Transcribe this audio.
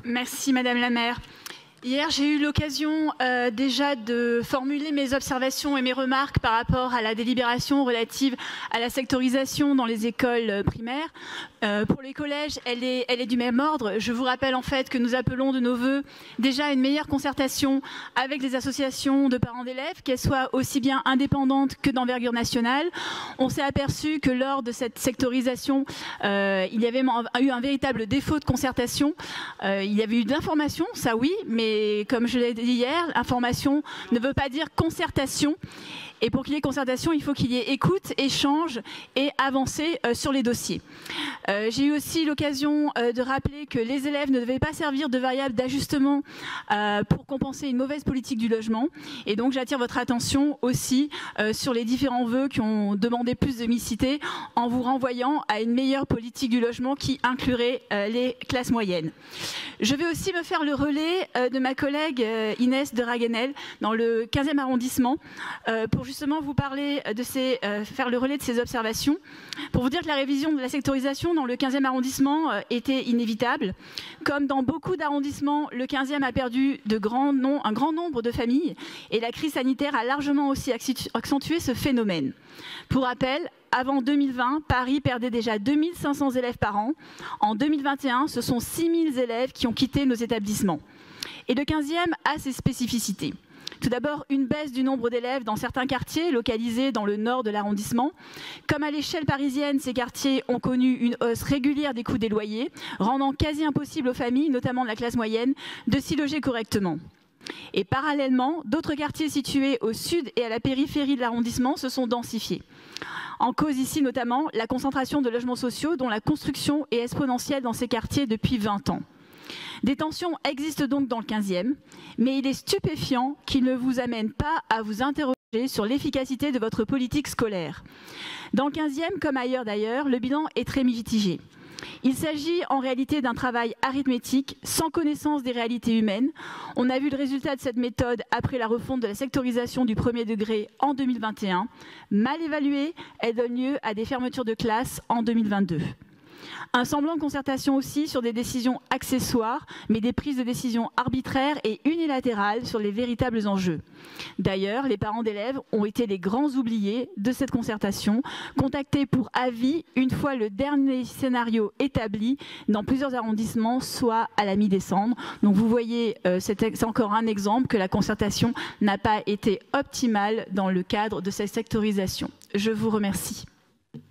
Merci Madame la maire. Hier, j'ai eu l'occasion déjà de formuler mes observations et mes remarques par rapport à la délibération relative à la sectorisation dans les écoles primaires. Pour les collèges, elle est du même ordre. Je vous rappelle en fait que nous appelons de nos vœux déjà une meilleure concertation avec les associations de parents d'élèves, qu'elles soient aussi bien indépendantes que d'envergure nationale. On s'est aperçu que lors de cette sectorisation, il y avait eu un véritable défaut de concertation. Il y avait eu d'informations, ça oui, mais comme je l'ai dit hier, information ne veut pas dire concertation. Et pour qu'il y ait concertation, il faut qu'il y ait écoute, échange et avancée sur les dossiers. J'ai eu aussi l'occasion de rappeler que les élèves ne devaient pas servir de variable d'ajustement pour compenser une mauvaise politique du logement. Et donc j'attire votre attention aussi sur les différents vœux qui ont demandé plus de mixité en vous renvoyant à une meilleure politique du logement qui inclurait les classes moyennes. Je vais aussi me faire le relais de ma collègue Inès de Raguenel dans le 15e arrondissement pour justement vous parler de faire le relais de ces observations, pour vous dire que la révision de la sectorisation dans le 15e arrondissement était inévitable. Comme dans beaucoup d'arrondissements, le 15e a perdu un grand nombre de familles et la crise sanitaire a largement aussi accentué ce phénomène. Pour rappel, avant 2020, Paris perdait déjà 2500 élèves par an. En 2021, ce sont 6000 élèves qui ont quitté nos établissements. Et le 15e a ses spécificités. Tout d'abord, une baisse du nombre d'élèves dans certains quartiers localisés dans le nord de l'arrondissement. Comme à l'échelle parisienne, ces quartiers ont connu une hausse régulière des coûts des loyers, rendant quasi impossible aux familles, notamment de la classe moyenne, de s'y loger correctement. Et parallèlement, d'autres quartiers situés au sud et à la périphérie de l'arrondissement se sont densifiés. En cause ici notamment la concentration de logements sociaux dont la construction est exponentielle dans ces quartiers depuis 20 ans. Des tensions existent donc dans le 15e, mais il est stupéfiant qu'ils ne vous amènent pas à vous interroger sur l'efficacité de votre politique scolaire. Dans le 15e, comme ailleurs d'ailleurs, le bilan est très mitigé. Il s'agit en réalité d'un travail arithmétique sans connaissance des réalités humaines. On a vu le résultat de cette méthode après la refonte de la sectorisation du premier degré en 2021. Mal évaluée, elle donne lieu à des fermetures de classes en 2022. Un semblant de concertation aussi sur des décisions accessoires, mais des prises de décision arbitraires et unilatérales sur les véritables enjeux. D'ailleurs, les parents d'élèves ont été les grands oubliés de cette concertation, contactés pour avis une fois le dernier scénario établi dans plusieurs arrondissements, soit à la mi-décembre. Donc vous voyez, c'est encore un exemple que la concertation n'a pas été optimale dans le cadre de cette sectorisation. Je vous remercie.